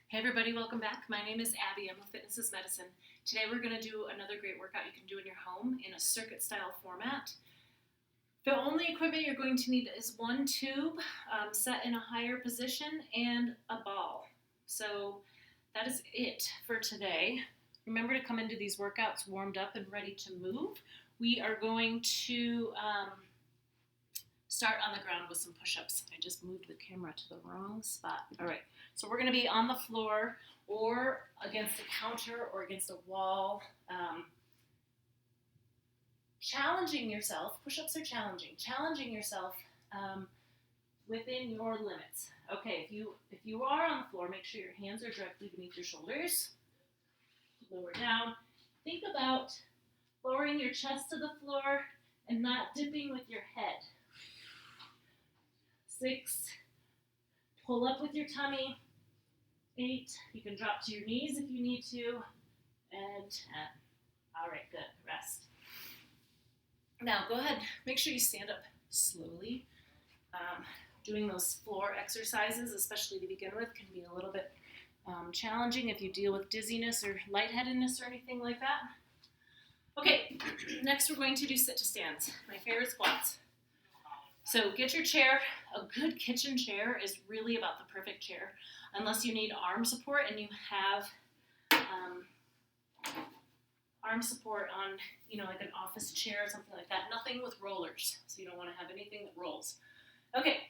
Hey everybody, welcome back. My name is Abby. I'm with Fitness is Medicine. Today we're going to do another great workout you can do in your home in a circuit style format. The only equipment you're going to need is one tube set in a higher position and a ball. So that is it for today. Remember to come into these workouts warmed up and ready to move. We are going to start on the ground with some push-ups. I just moved the camera to the wrong spot. All right, so we're going to be on the floor or against a counter or against a wall. Challenging yourself. Push-ups are challenging. Challenging yourself within your limits. Okay, if you are on the floor, make sure your hands are directly beneath your shoulders. Lower down. Think about lowering your chest to the floor and not dipping with your head. 6, pull up with your tummy. 8, you can drop to your knees if you need to. And 10. All right, good, rest. Now go ahead, make sure you stand up slowly. Doing those floor exercises, especially to begin with, can be a little bit challenging if you deal with dizziness or lightheadedness or anything like that. Okay, next we're going to do sit to stands, my favorite squats. So get your chair. A good kitchen chair is really about the perfect chair, unless you need arm support and you have arm support on, like an office chair or something like that. Nothing with rollers, so you don't want to have anything that rolls. Okay,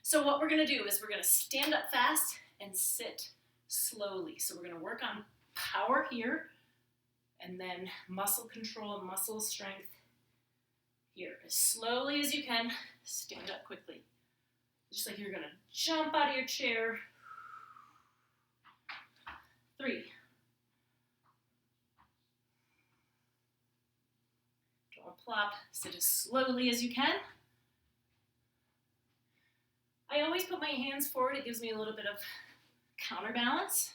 so what we're going to do is we're going to stand up fast and sit slowly. So we're going to work on power here, and then muscle control and muscle strength here. As slowly as you can, stand up quickly. Just like you're going to jump out of your chair. 3. Don't plop. Sit as slowly as you can. I always put my hands forward. It gives me a little bit of counterbalance.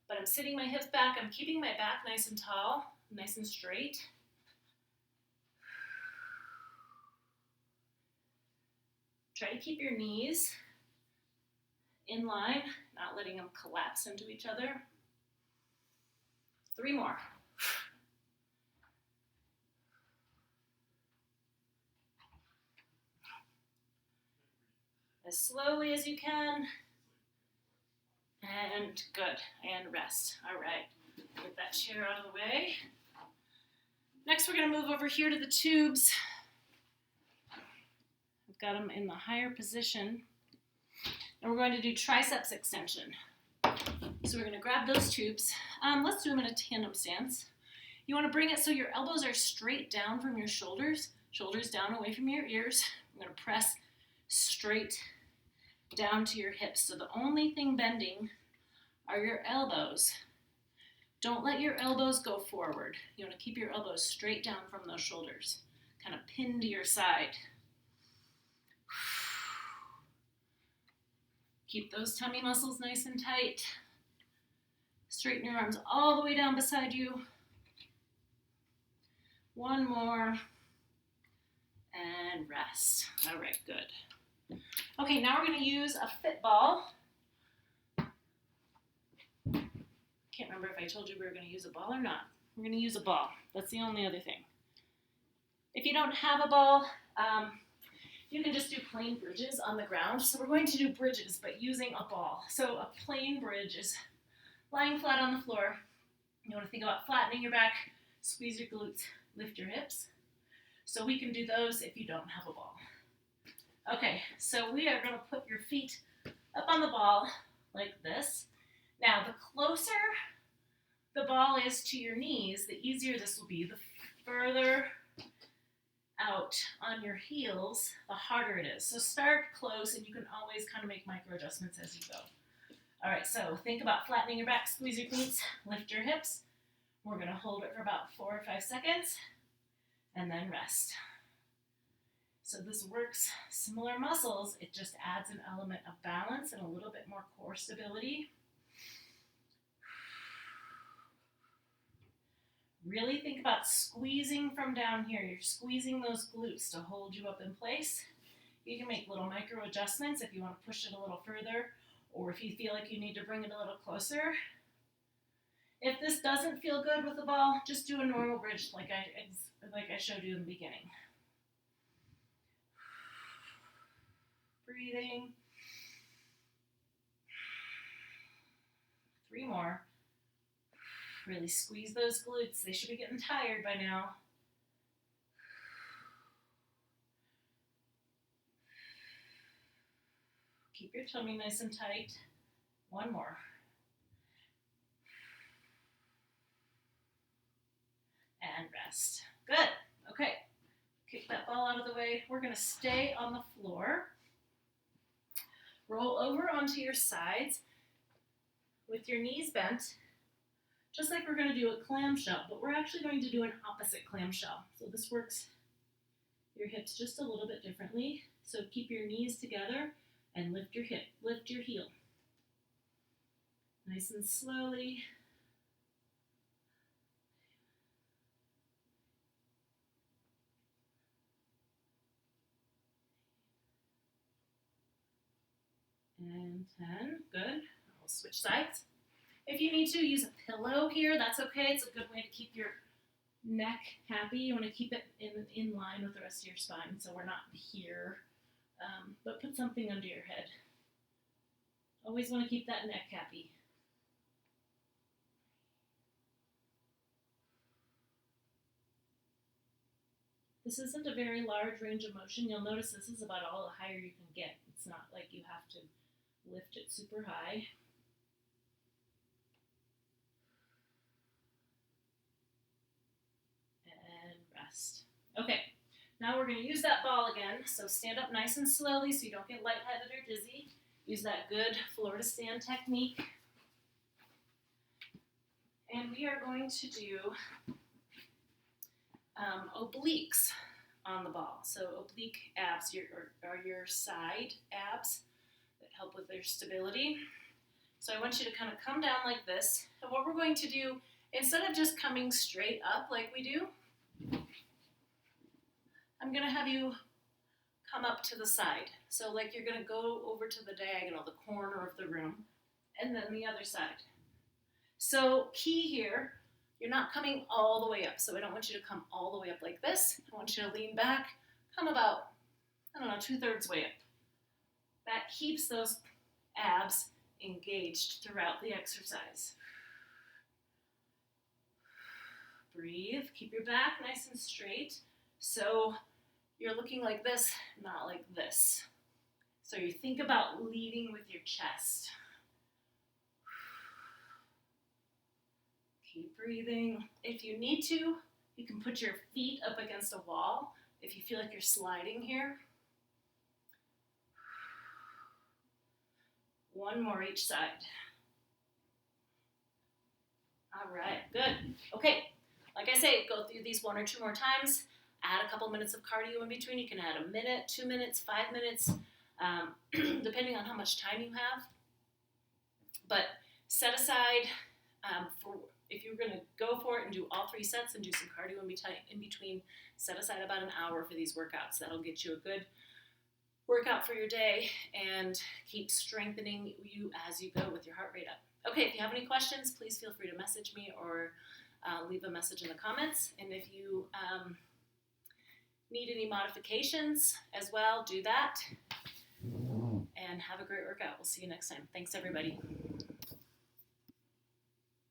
But I'm sitting my hips back. I'm keeping my back nice and tall, nice and straight. Try to keep your knees in line, not letting them collapse into each other. 3 more. As slowly as you can. And good. And rest. All right. Get that chair out of the way. Next, we're going to move over here to the tubes. I've got them in the higher position. And we're going to do triceps extension. So we're going to grab those tubes. Let's do them in a tandem stance. You want to bring it so your elbows are straight down from your shoulders. Shoulders down away from your ears. I'm going to press straight down to your hips. So the only thing bending are your elbows. Don't let your elbows go forward. You want to keep your elbows straight down from those shoulders. Kind of pinned to your side. Keep those tummy muscles nice and tight. Straighten your arms all the way down beside you. 1 more. And rest. All right, good. Okay, now we're going to use a fit ball. Can't remember if I told you we were going to use a ball or not. We're going to use a ball. That's the only other thing. If you don't have a ball, you can just do plain bridges on the ground. So we're going to do bridges, but using a ball. So a plain bridge is lying flat on the floor. You want to think about flattening your back, squeeze your glutes, lift your hips. So we can do those if you don't have a ball. Okay, so we are going to put your feet up on the ball like this. Now, the closer the ball is to your knees, the easier this will be. The further out on your heels, the harder it is. So start close, and you can always kind of make micro adjustments as you go. All right, so think about flattening your back, squeeze your glutes, lift your hips. We're going to hold it for about 4 or 5 seconds, and then rest. So this works similar muscles. It just adds an element of balance and a little bit more core stability. Really think about squeezing from down here. You're squeezing those glutes to hold you up in place. You can make little micro adjustments if you want to push it a little further, or if you feel like you need to bring it a little closer. If this doesn't feel good with the ball, just do a normal bridge like I showed you in the beginning. Breathing. 3 more. Really squeeze those glutes. They should be getting tired by now. Keep your tummy nice and tight. 1 more. And rest. Good. Okay. Kick that ball out of the way. We're going to stay on the floor. Roll over onto your sides with your knees bent, just like we're going to do a clamshell, but we're actually going to do an opposite clamshell. So this works your hips just a little bit differently. So keep your knees together and lift your hip, lift your heel. Nice and slowly. And 10, good. We'll switch sides. If you need to use a pillow here, that's okay. It's a good way to keep your neck happy. You want to keep it in line with the rest of your spine, so we're not here. But put something under your head. Always want to keep that neck happy. This isn't a very large range of motion. You'll notice this is about all the higher you can get. It's not like you have to lift it super high. And rest. Okay, now we're going to use that ball again. So stand up nice and slowly so you don't get lightheaded or dizzy. Use that good floor to stand technique. And we are going to do obliques on the ball. So oblique abs are your side abs that help with their stability. So I want you to kind of come down like this. And what we're going to do, instead of just coming straight up like we do, I'm going to have you come up to the side. So like you're going to go over to the diagonal, the corner of the room, and then the other side. So key here, you're not coming all the way up. So I don't want you to come all the way up like this. I want you to lean back, come about, 2/3 way up. That keeps those abs engaged throughout the exercise. Breathe, keep your back nice and straight. So you're looking like this, not like this. So you think about leading with your chest. Keep breathing. If you need to, you can put your feet up against a wall if you feel like you're sliding here. 1 more each side. All right, good. Okay, like I say, go through these 1 or 2 more times. Add a couple minutes of cardio in between. You can add 1 minute, 2 minutes, 5 minutes, depending on how much time you have. But set aside, if you're going to go for it and do all 3 sets and do some cardio in between, set aside about an hour for these workouts. That'll get you a good workout for your day and keep strengthening you as you go with your heart rate up. Okay, if you have any questions, please feel free to message me or leave a message in the comments. And if you need any modifications as well, do that. And have a great workout. We'll see you next time. Thanks, everybody.